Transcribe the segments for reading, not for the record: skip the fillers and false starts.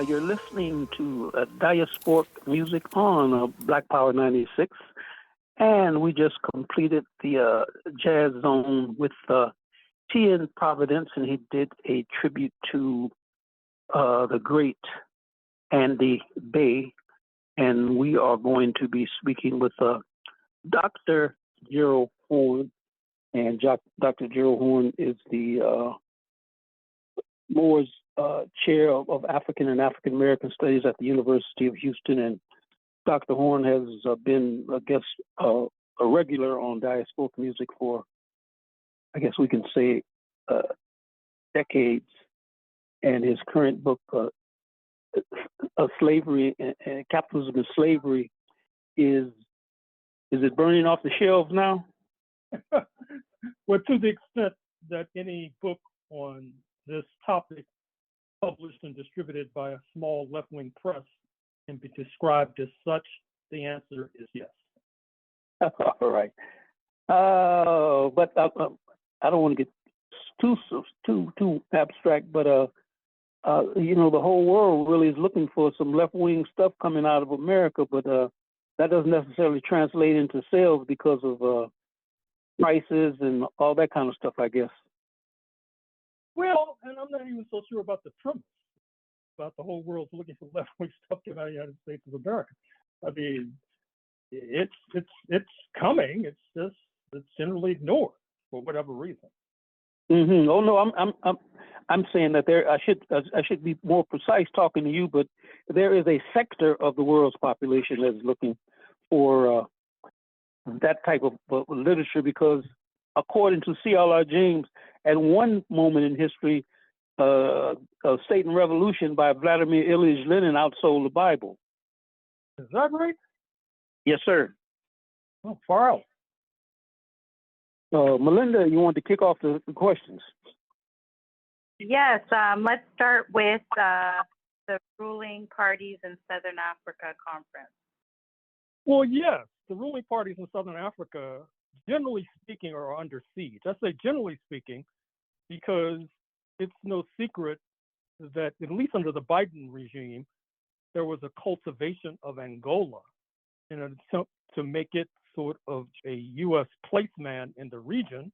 You're listening to Diasporic music on Black Power 96, and we just completed the Jazz Zone with T in Providence, and he did a tribute to the great Andy Bay, and we are going to be speaking with Dr. Gerald Horne, and Dr. Gerald Horne is the Moore's Chair of African and African American Studies at the University of Houston, and Dr. Horne has been, I guess, a regular on Diasporic music for, I guess we can say, decades. And his current book, Slavery and Capitalism and Slavery, is it burning off the shelves now? Well, to the extent that any book on this topic published and distributed by a small left-wing press can be described as such, the answer is yes. All right. But I don't want to get too abstract, but you know, the whole world really is looking for some left-wing stuff coming out of America, but that doesn't necessarily translate into sales because of prices and all that kind of stuff, I guess. Well, and I'm not even so sure about the premise, about the whole world's looking for left-wing stuff coming out of the United States of America. I mean, it's coming. It's just it's generally ignored for whatever reason. Mm-hmm. Oh no, I'm saying that I should be more precise talking to you, but there is a sector of the world's population that is looking for that type of literature, because according to C.L.R. James, at one moment in history, State and Revolution by Vladimir Ilyich Lenin outsold the Bible. Is that right? Yes, sir. Oh, far out. Melinda, you want to kick off the questions? Yes, let's start with the ruling parties in Southern Africa conference. Well, yes, the ruling parties in Southern Africa, generally speaking, are under siege. I say generally speaking because it's no secret that, at least under the Biden regime, there was a cultivation of Angola in an attempt to make it sort of a U.S. placeman in the region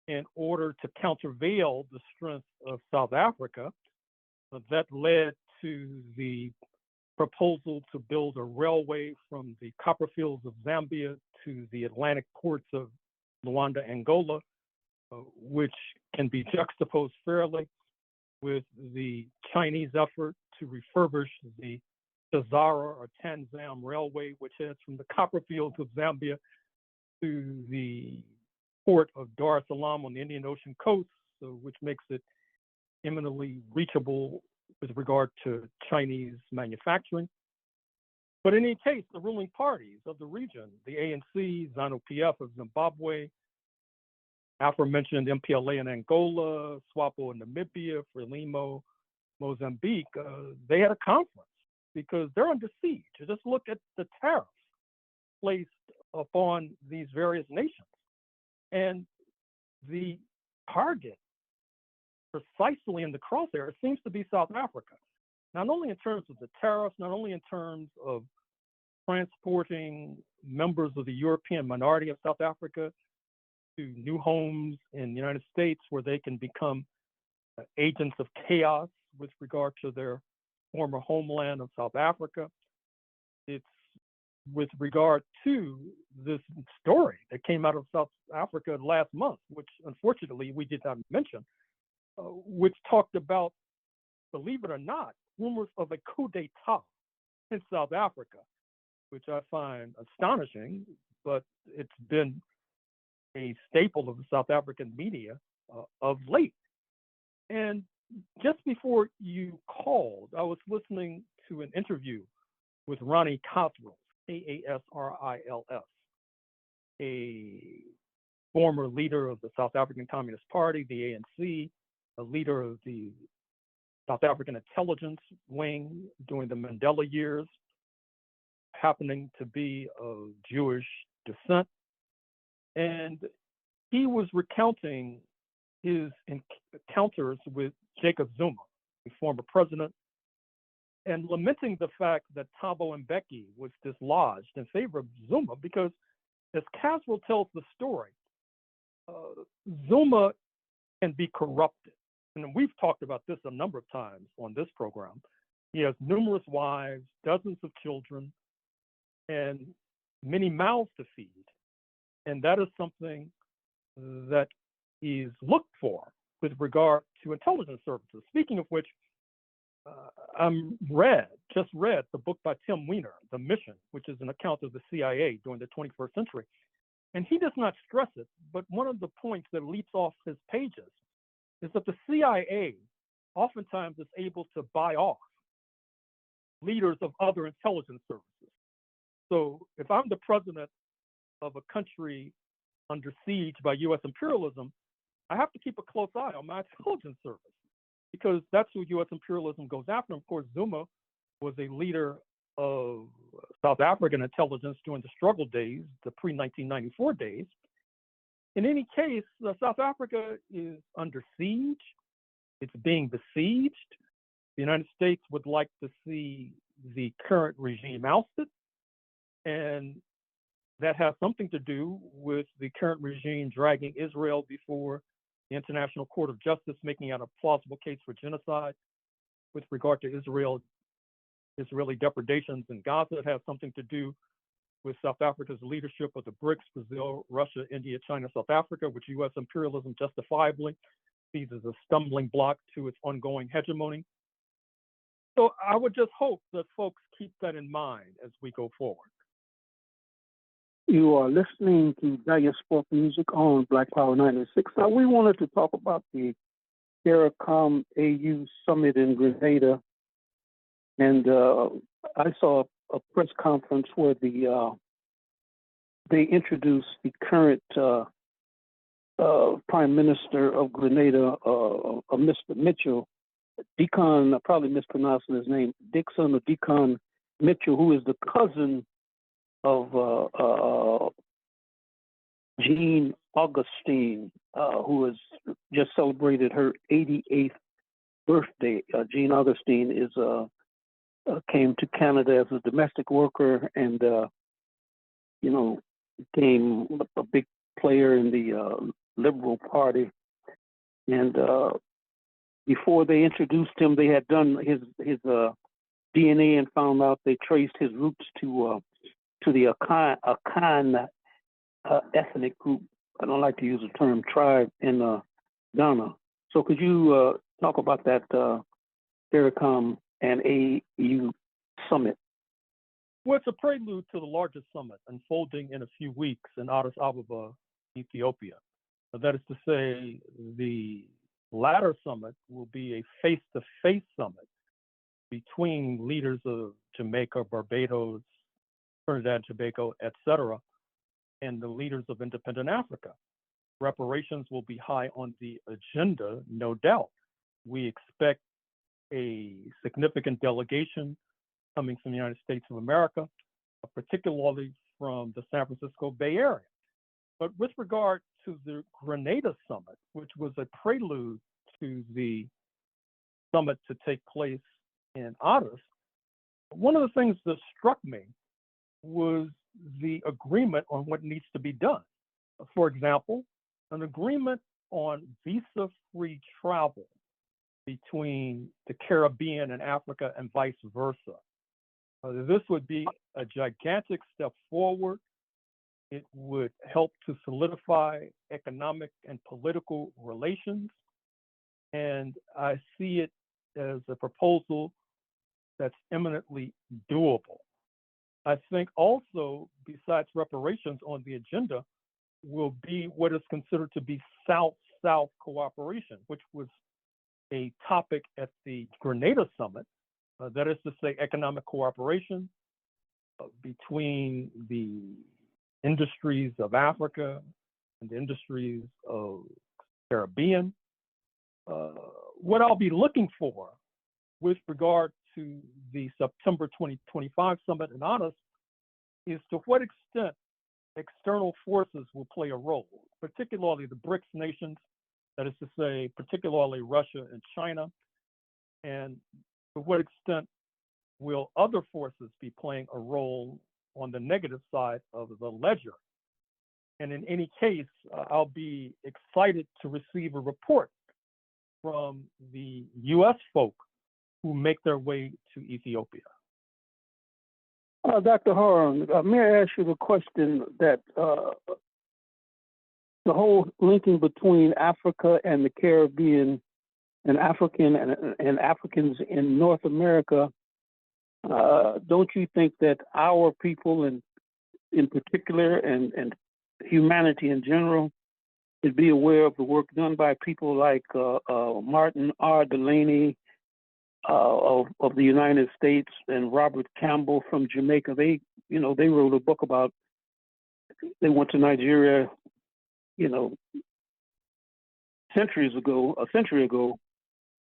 in order to countervail the strength of South Africa. That led to the proposal to build a railway from the copper fields of Zambia to the Atlantic ports of Rwanda, Angola, which can be juxtaposed fairly with the Chinese effort to refurbish the Tazara or Tanzam Railway, which heads from the copper fields of Zambia to the port of Dar es Salaam on the Indian Ocean coast, which makes it eminently reachable with regard to Chinese manufacturing. But in any case, the ruling parties of the region, the ANC, ZANU-PF of Zimbabwe, aforementioned MPLA in Angola, SWAPO in Namibia, FRELIMO, Mozambique, they had a conference because they're under siege. Just look at the tariffs placed upon these various nations. And the target precisely in the crosshair seems to be South Africa, not only in terms of the tariffs, not only in terms of transporting members of the European minority of South Africa to new homes in the United States where they can become agents of chaos with regard to their former homeland of South Africa. It's with regard to this story that came out of South Africa last month, which unfortunately we did not mention, which talked about, believe it or not, rumors of a coup d'etat in South Africa, which I find astonishing, but it's been a staple of the South African media of late. And just before you called, I was listening to an interview with Ronnie Kasrils, Kasrils, a former leader of the South African Communist Party, the ANC, a leader of the South African intelligence wing during the Mandela years, happening to be of Jewish descent. And he was recounting his encounters with Jacob Zuma, the former president, and lamenting the fact that Thabo Mbeki was dislodged in favor of Zuma because, as Caswell tells the story, Zuma can be corrupted. And we've talked about this a number of times on this program. He has numerous wives, dozens of children, and many mouths to feed. And that is something that is looked for with regard to intelligence services. Speaking of which, just read the book by Tim Weiner, The Mission, which is an account of the CIA during the 21st century. And he does not stress it, but one of the points that leaps off his pages is that the CIA oftentimes is able to buy off leaders of other intelligence services. So if I'm the president of a country under siege by US imperialism, I have to keep a close eye on my intelligence service because that's who US imperialism goes after. And of course, Zuma was a leader of South African intelligence during the struggle days, the pre-1994 days. In any case, South Africa is under siege. It's being besieged. The United States would like to see the current regime ousted. And that has something to do with the current regime dragging Israel before the International Court of Justice, making out a plausible case for genocide with regard to Israeli depredations in Gaza. It has something to do with South Africa's leadership of the BRICS, Brazil, Russia, India, China, South Africa, which US imperialism justifiably sees as a stumbling block to its ongoing hegemony. So I would just hope that folks keep that in mind as we go forward. You are listening to Diasporic Music on Black Power 96. Now, we wanted to talk about the CARICOM AU Summit in Grenada. And I saw a press conference where they introduced the current Prime Minister of Grenada, Mr. Mitchell, Deacon, I probably mispronouncing his name, Dixon or Deacon Mitchell, who is the cousin of Jean Augustine, who has just celebrated her 88th birthday. Jean Augustine came to Canada as a domestic worker and, became a big player in the Liberal Party. And before they introduced him, they had done his DNA and found out they traced his roots to the Akan ethnic group. I don't like to use the term tribe in Ghana. So could you talk about that CARICOM and AU summit? Well, it's a prelude to the largest summit unfolding in a few weeks in Addis Ababa, Ethiopia. That is to say, the latter summit will be a face-to-face summit between leaders of Jamaica, Barbados, Trinidad, Tobago, etc., and the leaders of independent Africa. Reparations will be high on the agenda, no doubt. We expect a significant delegation coming from the United States of America, particularly from the San Francisco Bay Area. But with regard to the Grenada summit, which was a prelude to the summit to take place in Addis, one of the things that struck me was the agreement on what needs to be done. For example, an agreement on visa-free travel between the Caribbean and Africa and vice versa. This would be a gigantic step forward. It would help to solidify economic and political relations. And I see it as a proposal that's eminently doable. I think also, besides reparations on the agenda, will be what is considered to be South-South cooperation, which was a topic at the Grenada summit. That is to say, economic cooperation between the industries of Africa and the industries of Caribbean. What I'll be looking for with regard to the September 2025 summit in Addis is to what extent external forces will play a role, particularly the BRICS nations, that is to say, particularly Russia and China, and to what extent will other forces be playing a role on the negative side of the ledger? And in any case, I'll be excited to receive a report from the U.S. folk who make their way to Ethiopia. Dr. Horne, may I ask you the question that the whole linking between Africa and the Caribbean and Africans in North America, don't you think that our people in particular and humanity in general should be aware of the work done by people like Martin R. Delaney of the United States and Robert Campbell from Jamaica? They wrote a book about, they went to Nigeria, a century ago,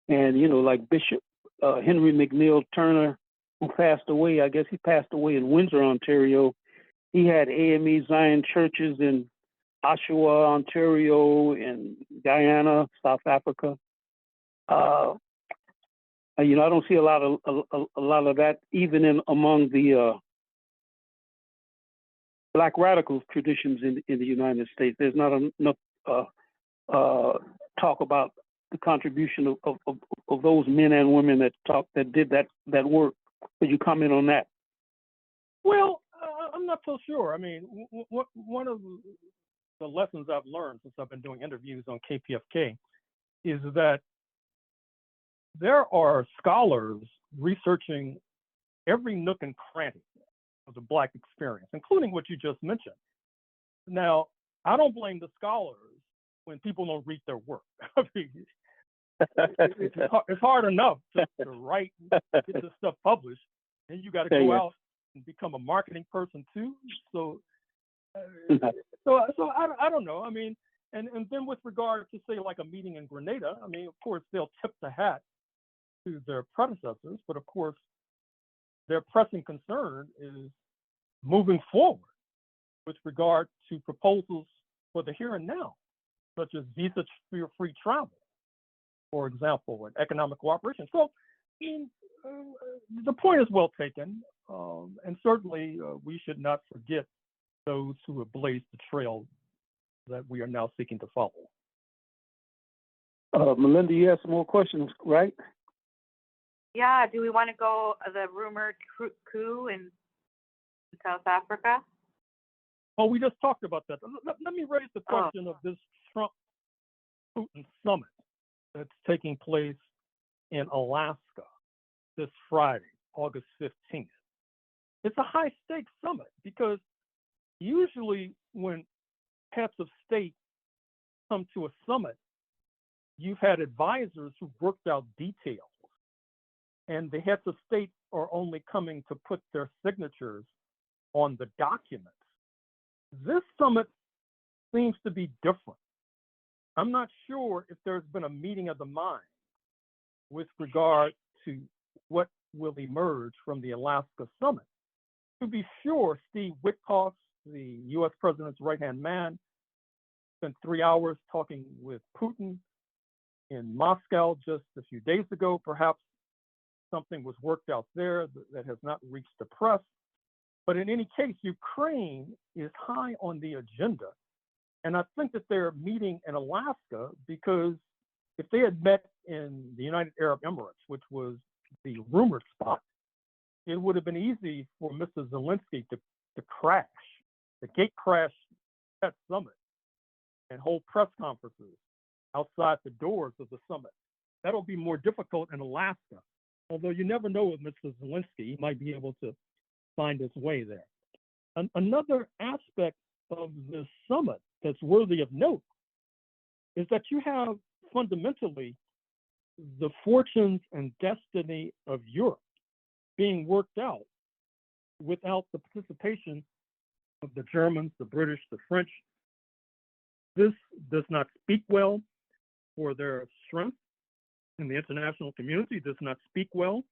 and like Bishop Henry McNeil Turner, who passed away. I guess he passed away in Windsor, Ontario. He had AME Zion churches in Oshawa, Ontario, in Guyana, South Africa. I don't see a lot of that even among the Black radical traditions in the United States. There's not enough talk about the contribution of those men and women that did that work. Could you comment on that? Well, I'm not so sure. I mean, one of the lessons I've learned since I've been doing interviews on KPFK is that there are scholars researching every nook and cranny of the Black experience, including what you just mentioned. Now, I don't blame the scholars when people don't read their work. I mean, it's hard enough to write, get this stuff published, and you got to go out and become a marketing person too. So I don't know. I mean, and then with regard to say like a meeting in Grenada, I mean, of course they'll tip the hat to their predecessors, but of course their pressing concern is moving forward with regard to proposals for the here and now, such as visa-free travel, for example, and economic cooperation. So the point is well taken, and certainly we should not forget those who have blazed the trail that we are now seeking to follow. Melinda, you have some more questions, right? Yeah, do we want to go the rumored coup in South Africa? Oh, we just talked about that. Let me raise the question of this Trump-Putin summit that's taking place in Alaska this Friday, August 15th. It's a high-stakes summit because usually when heads of state come to a summit, you've had advisors who've worked out details, and the heads of state are only coming to put their signatures on the documents. This summit seems to be different. I'm not sure if there's been a meeting of the mind with regard to what will emerge from the Alaska summit. To be sure, Steve Witkoff, the US president's right-hand man, spent 3 hours talking with Putin in Moscow just a few days ago. Perhaps something was worked out there that has not reached the press. But in any case, Ukraine is high on the agenda. And I think that they're meeting in Alaska because if they had met in the United Arab Emirates, which was the rumored spot, it would have been easy for Mr. Zelensky to crash, the gate crash that summit and hold press conferences outside the doors of the summit. That'll be more difficult in Alaska, although you never know with Mr. Zelensky. He might be able to find his way there. Another aspect of this summit that's worthy of note is that you have fundamentally the fortunes and destiny of Europe being worked out without the participation of the Germans, the British, the French. This does not speak well for their strength in the international community, does not speak well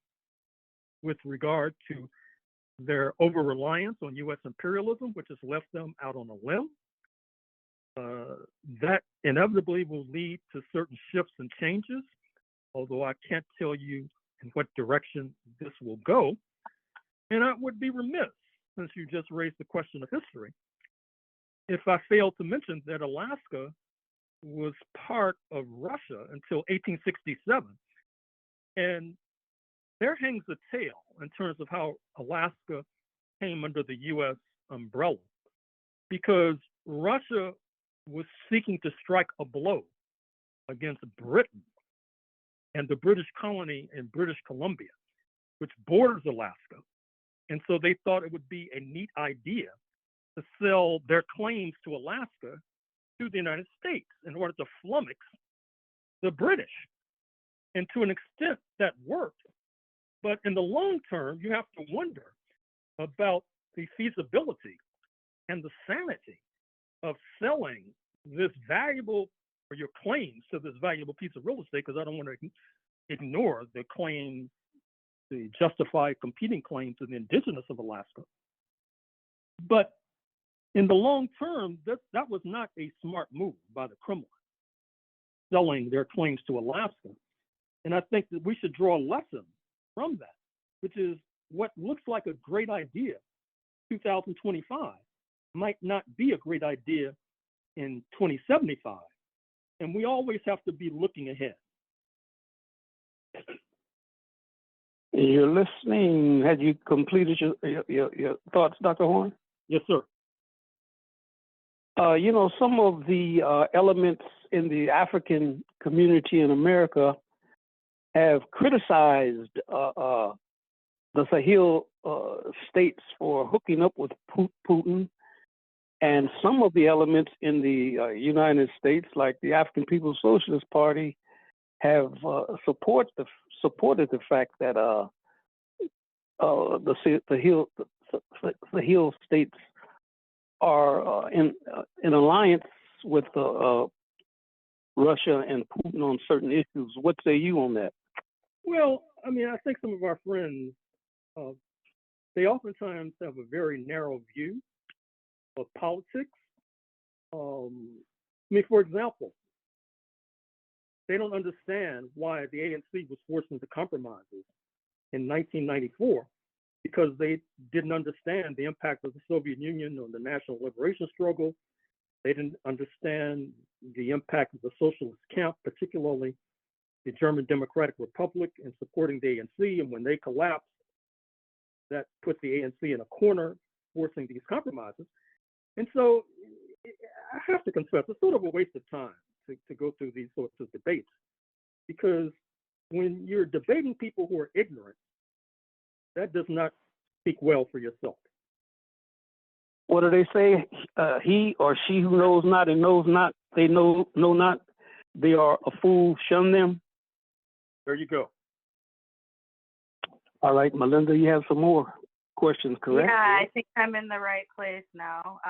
with regard to their over-reliance on U.S. imperialism, which has left them out on a limb. That inevitably will lead to certain shifts and changes, although I can't tell you in what direction this will go. And I would be remiss, since you just raised the question of history, if I failed to mention that Alaska was part of Russia until 1867. And there hangs a tale in terms of how Alaska came under the US umbrella, because Russia was seeking to strike a blow against Britain and the British colony in British Columbia, which borders Alaska. And so they thought it would be a neat idea to sell their claims to Alaska to the United States in order to flummox the British. And to an extent that worked. But in the long term, you have to wonder about the feasibility and the sanity of selling this valuable, or your claims to this valuable piece of real estate, because I don't want to ignore the claim, the justified competing claim to the indigenous of Alaska. But in the long term, that was not a smart move by the Kremlin, selling their claims to Alaska. And I think that we should draw a lesson from that, which is what looks like a great idea 2025 might not be a great idea in 2075. And we always have to be looking ahead. You're listening. Had you completed your thoughts, Dr. Horne? Yes, sir. You know, some of the elements in the African community in America have criticized the Sahel states for hooking up with Putin, and some of the elements in the United States, like the African People's Socialist Party, have supported the fact that the Sahel states are in alliance with Russia and Putin on certain issues. What say you on that? Well, I mean, I think some of our friends, they oftentimes have a very narrow view of politics. I mean, for example, they don't understand why the ANC was forced into compromises in 1994, because they didn't understand the impact of the Soviet Union on the national liberation struggle. They didn't understand the impact of the socialist camp, particularly the German Democratic Republic, in supporting the ANC. And when they collapsed, that put the ANC in a corner, forcing these compromises. And so I have to confess, it's sort of a waste of time to go through these sorts of debates, because when you're debating people who are ignorant, that does not speak well for yourself. What do they say? He or she who knows not and knows not, they know not, they are a fool, shun them. There you go. All right, Melinda, you have some more questions, correct? Yeah, I think I'm in the right place now.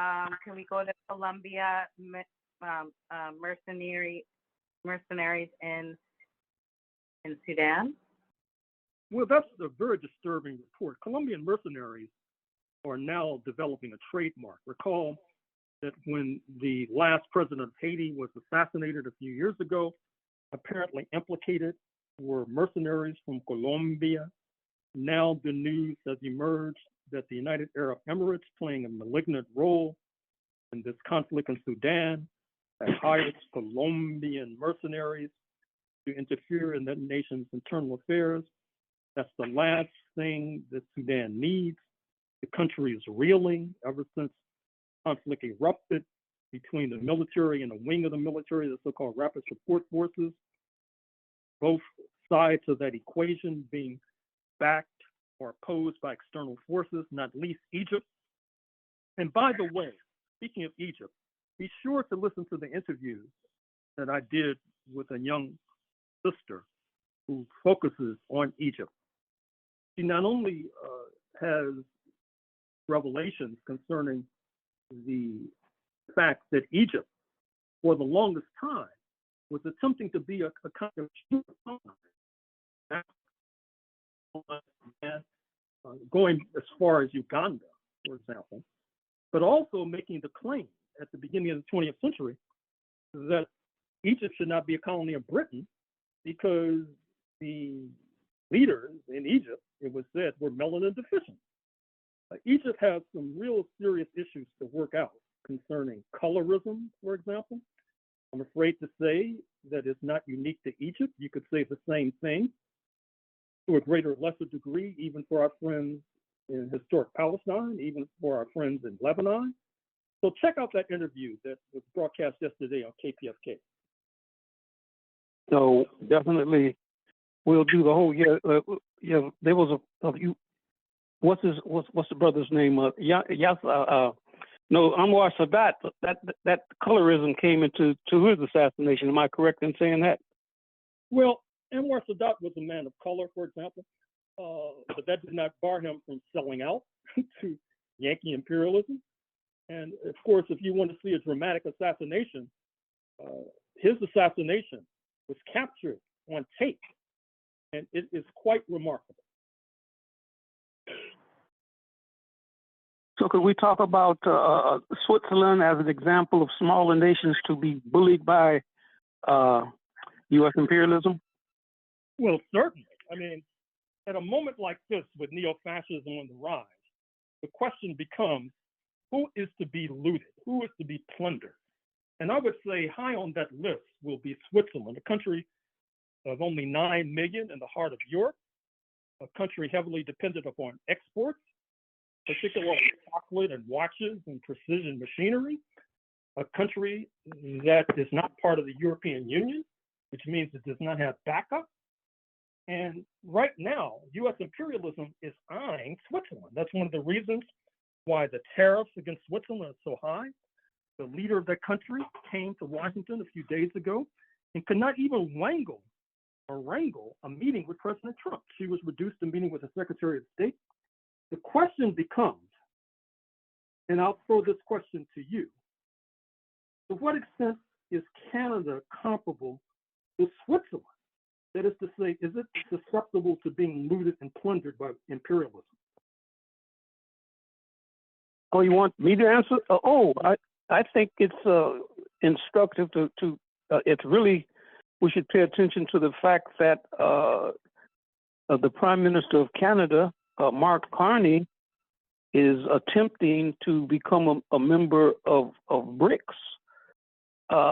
Can we go to Colombia, mercenaries in Sudan? Well, that's a very disturbing report. Colombian mercenaries are now developing a trademark. Recall that when the last president of Haiti was assassinated a few years ago, apparently implicated were mercenaries from Colombia. Now the news has emerged that the United Arab Emirates, playing a malignant role in this conflict in Sudan, has hired Colombian mercenaries to interfere in that nation's internal affairs. That's the last thing that Sudan needs. The country is reeling ever since conflict erupted between the military and a wing of the military, the so-called Rapid Support Forces. Both sides of that equation being backed or opposed by external forces, not least Egypt. And by the way, speaking of Egypt, be sure to listen to the interview that I did with a young sister who focuses on Egypt. She not only has revelations concerning the fact that Egypt, for the longest time, was attempting to be a kind of going as far as Uganda, for example, but also making the claim at the beginning of the 20th century that Egypt should not be a colony of Britain because the leaders in Egypt, it was said, were melanin deficient. Egypt has some real serious issues to work out concerning colorism, for example. I'm afraid to say that it's not unique to Egypt. You could say the same thing to a greater or lesser degree, even for our friends in historic Palestine, even for our friends in Lebanon. So check out that interview that was broadcast yesterday on KPFK. So definitely, we'll do the whole. Yeah. There was you. What's the brother's name? No, Anwar Sadat. That colorism came into his assassination. Am I correct in saying that? Well, Anwar Sadat was a man of color, for example, but that did not bar him from selling out to Yankee imperialism. And of course, if you want to see a dramatic assassination, his assassination was captured on tape, and it is quite remarkable. So could we talk about Switzerland as an example of smaller nations to be bullied by U.S. imperialism? Well, certainly. I mean, at a moment like this with neo-fascism on the rise, the question becomes, who is to be looted? Who is to be plundered? And I would say high on that list will be Switzerland, a country of only 9 million in the heart of Europe, a country heavily dependent upon exports, particularly chocolate and watches and precision machinery, a country that is not part of the European Union, which means it does not have backup. And right now, U.S. imperialism is eyeing Switzerland. That's one of the reasons why the tariffs against Switzerland are so high. The leader of that country came to Washington a few days ago and could not even wrangle a meeting with President Trump. She was reduced to meeting with the Secretary of State. The question becomes, and I'll throw this question to you, to what extent is Canada comparable to Switzerland? That is to say, is it susceptible to being looted and plundered by imperialism? Oh, you want me to answer? I think it's instructive to it's really, we should pay attention to the fact that the Prime Minister of Canada, Mark Carney, is attempting to become a member of BRICS.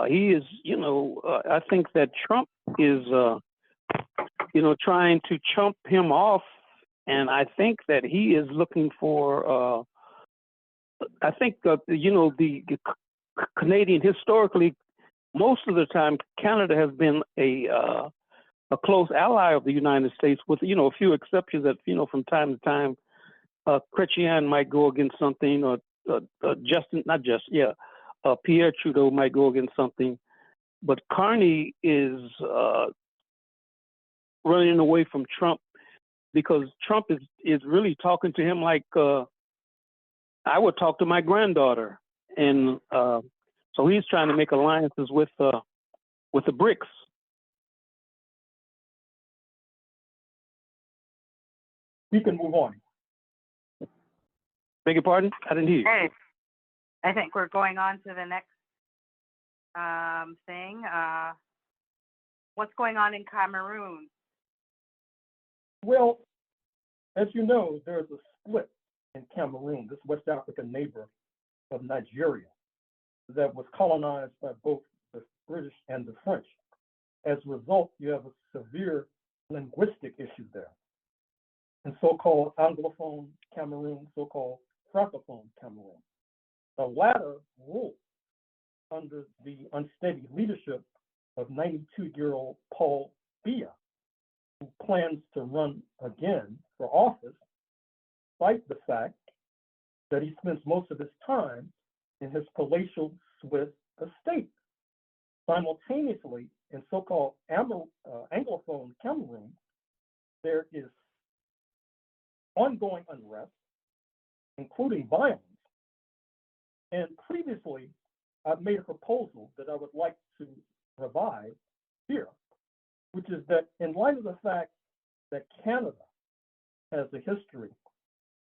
He is, I think that Trump is, trying to chump him off, and I think that he is looking for. I think the Canadian historically, most of the time, Canada has been a close ally of the United States, with a few exceptions that from time to time, Chrétien might go against something, or Pierre Trudeau might go against something, but Carney is running away from Trump because Trump is really talking to him like I would talk to my granddaughter, and so he's trying to make alliances with the BRICS. You can move on. Beg your pardon? I didn't hear you. Hey, I think we're going on to the next thing. What's going on in Cameroon? Well, as you know, there's a split in Cameroon, this West African neighbor of Nigeria, that was colonized by both the British and the French. As a result, you have a severe linguistic issue there. In so-called Anglophone Cameroon, so-called Francophone Cameroon. The latter ruled under the unsteady leadership of 92-year-old Paul Biya, who plans to run again for office, despite the fact that he spends most of his time in his palatial Swiss estate. Simultaneously, in so-called Anglophone Cameroon, there is ongoing unrest, including violence. And previously, I've made a proposal that I would like to revive here, which is that in light of the fact that Canada has a history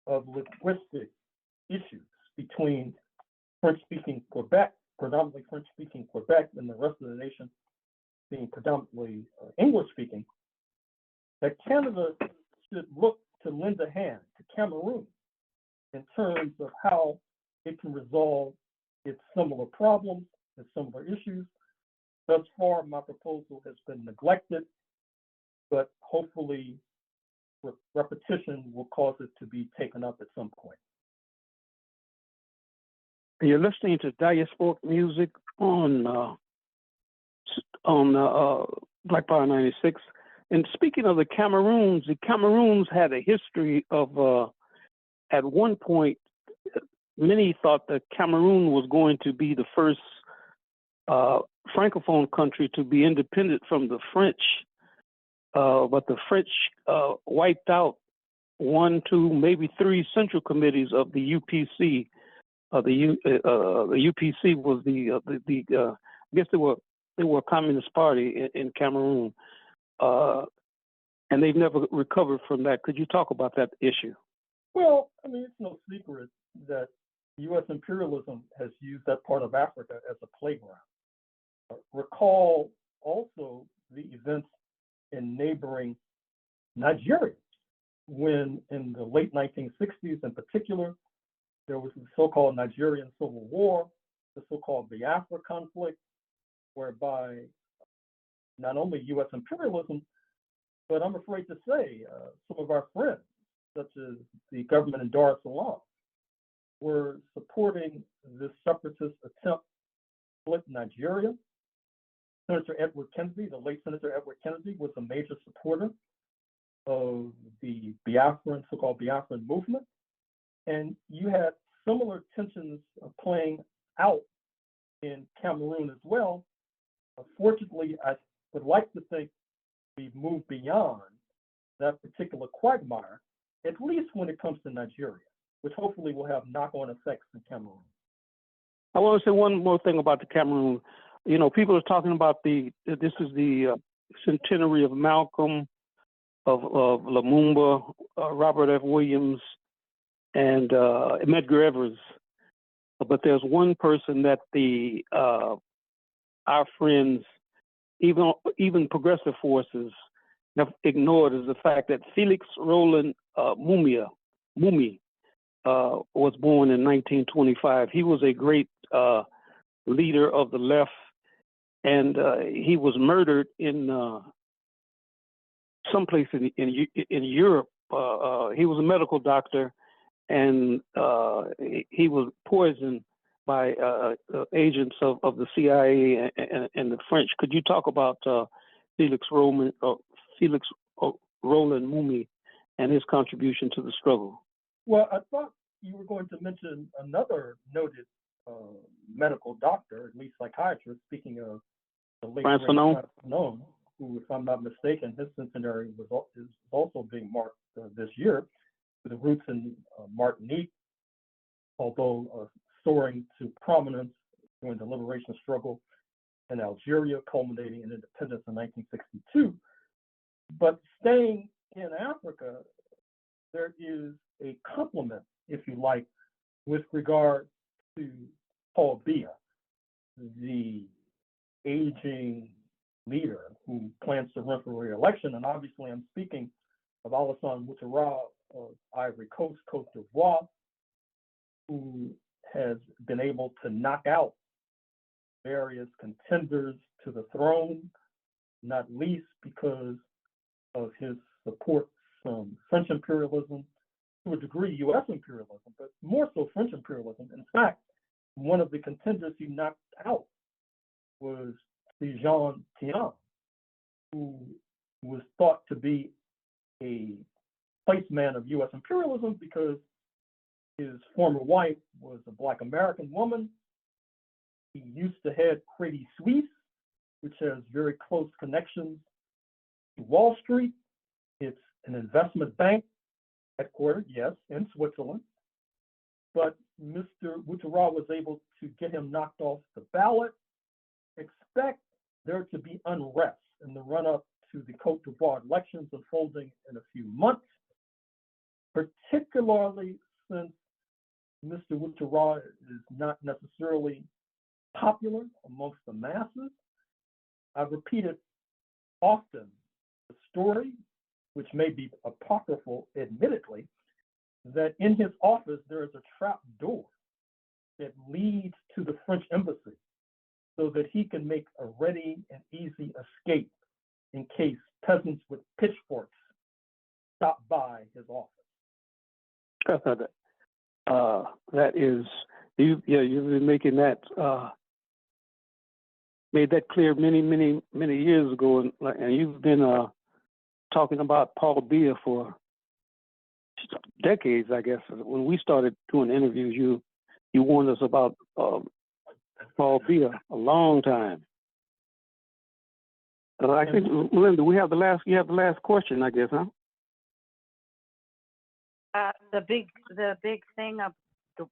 of linguistic issues between French-speaking Quebec, predominantly French-speaking Quebec, and the rest of the nation being predominantly English-speaking, that Canada should look to lend a hand to Cameroon in terms of how it can resolve its similar problems, its similar issues. Thus far, my proposal has been neglected, but hopefully repetition will cause it to be taken up at some point. You're listening to Diasporic music on Black Power 96. And speaking of the Cameroons had a history of, at one point, many thought that Cameroon was going to be the first Francophone country to be independent from the French. But the French wiped out 1, 2, maybe 3 central committees of the UPC. The UPC was I guess they were a communist party in Cameroon, and they've never recovered from that. Could you talk about that issue? Well, I mean, it's no secret that U.S. imperialism has used that part of Africa as a playground. Recall also the events in neighboring Nigeria, when in the late 1960s in particular, there was the so-called Nigerian Civil War, the so-called Biafra conflict, whereby not only U.S. imperialism, but I'm afraid to say some of our friends, such as the government in Dar es Salaam, were supporting this separatist attempt to split Nigeria. Senator Edward Kennedy, the late Senator Edward Kennedy, was a major supporter of the Biafran, so-called Biafran movement. And you had similar tensions playing out in Cameroon as well. Fortunately, I would like to think we've moved beyond that particular quagmire, at least when it comes to Nigeria, which hopefully will have knock-on effects in Cameroon. I want to say one more thing about the Cameroon. You know, people are talking about this is the centenary of Malcolm, of Lumumba, Robert F. Williams, and Medgar Evers. But there's one person that our friends, even progressive forces, have ignored, is the fact that Felix Roland Mumia was born in 1925. He was a great leader of the left, and he was murdered in someplace in Europe. He was a medical doctor, and he was poisoned by agents of the CIA and the French. Could you talk about Felix Roland Mumia and his contribution to the struggle? Well, I thought you were going to mention another noted medical doctor, at least psychiatrist, speaking of the late Francois Fanon, who, if I'm not mistaken, his centenary is also being marked this year, with roots in Martinique, although soaring to prominence during the liberation struggle in Algeria, culminating in independence in 1962. But staying in Africa, there is a complement, if you like, with regard to Paul Biya, the aging leader who plans to run for re-election. And obviously I'm speaking of Alassane Outtara of Ivory Coast, Côte d'Ivoire, who has been able to knock out various contenders to the throne, not least because of his support from French imperialism, to a degree US imperialism, but more so French imperialism. In fact, one of the contenders he knocked out was Jean Tian, who was thought to be a placeman of US imperialism because his former wife was a Black American woman. He used to head Credit Suisse, which has very close connections to Wall Street. It's an investment bank headquartered, yes, in Switzerland. But Mr. Outtara was able to get him knocked off the ballot. Expect there to be unrest in the run-up to the Côte d'Ivoire elections unfolding in a few months, particularly since Mr. Outtara is not necessarily popular amongst the masses. I've repeated often the story, which may be apocryphal, admittedly, that in his office there is a trap door that leads to the French embassy so that he can make a ready and easy escape in case peasants with pitchforks stop by his office. That is, you've been making that, made that clear many years ago, and you've been talking about Paul Biya for decades, I guess. When we started doing interviews, you warned us about Paul Biya a long time. I think, Melinda, you have the last question, I guess, huh? The big thing of the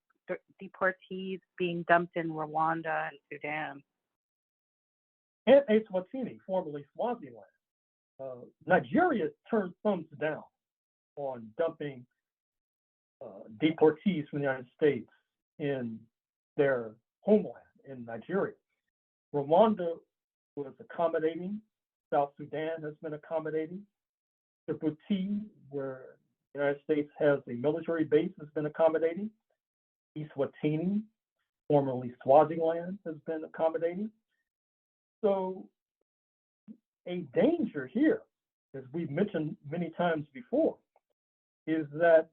deportees being dumped in Rwanda and Sudan. And Eswatini, formerly Swaziland. Nigeria turned thumbs down on dumping deportees from the United States in their homeland in Nigeria. Rwanda was accommodating. South Sudan has been accommodating. Djibouti, where the United States has a military base, has been accommodating. Eswatini, formerly Swaziland, has been accommodating. So a danger here, as we've mentioned many times before, is that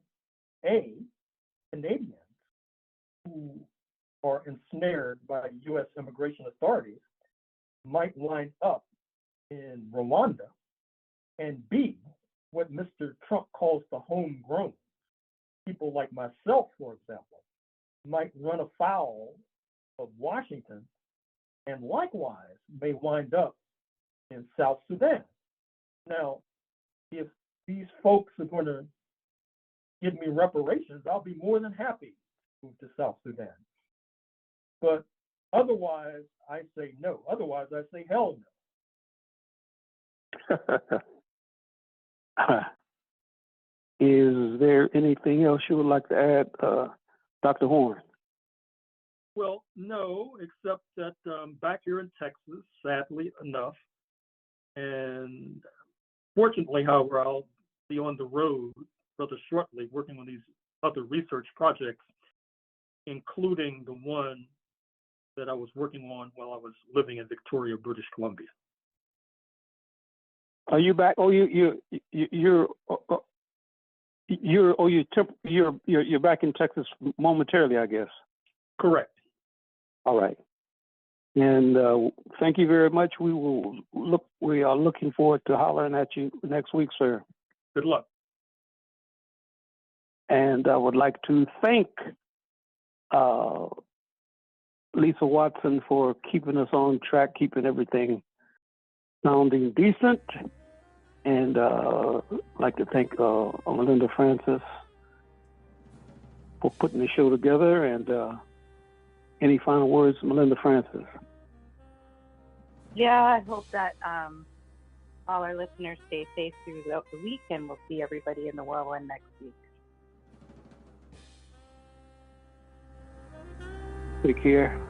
Canadians who are ensnared by U.S. immigration authorities might wind up in Rwanda, and B, what Mr. Trump calls the homegrown. People like myself, for example, might run afoul of Washington and likewise may wind up in South Sudan. Now, if these folks are going to give me reparations, I'll be more than happy to move to South Sudan. But otherwise, I say no. Otherwise, I say hell no. Is there anything else you would like to add, Dr. Horne? Well, no, except that back here in Texas, sadly enough, and fortunately, however, I'll be on the road rather shortly working on these other research projects, including the one that I was working on while I was living in Victoria, British Columbia. Are you back? Oh, you're back in Texas momentarily, I guess. Correct. All right. And thank you very much. We are looking forward to hollering at you next week, sir. Good luck. And I would like to thank Lisa Watson for keeping us on track, keeping everything sounding decent. And I'd like to thank Melinda Francis for putting the show together. And any final words, Melinda Francis? Yeah, I hope that all our listeners stay safe throughout the week, and we'll see everybody in the whirlwind next week. Take care.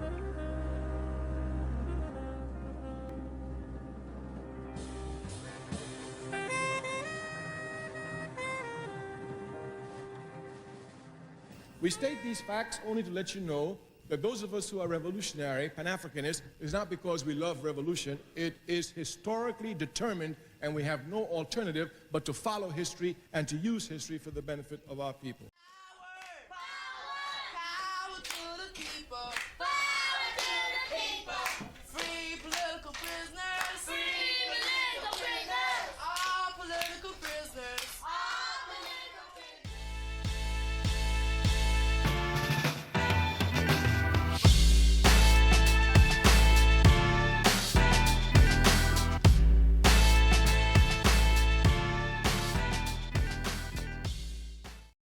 We state these facts only to let you know that those of us who are revolutionary, Pan-Africanists, is not because we love revolution. It is historically determined, and we have no alternative but to follow history and to use history for the benefit of our people.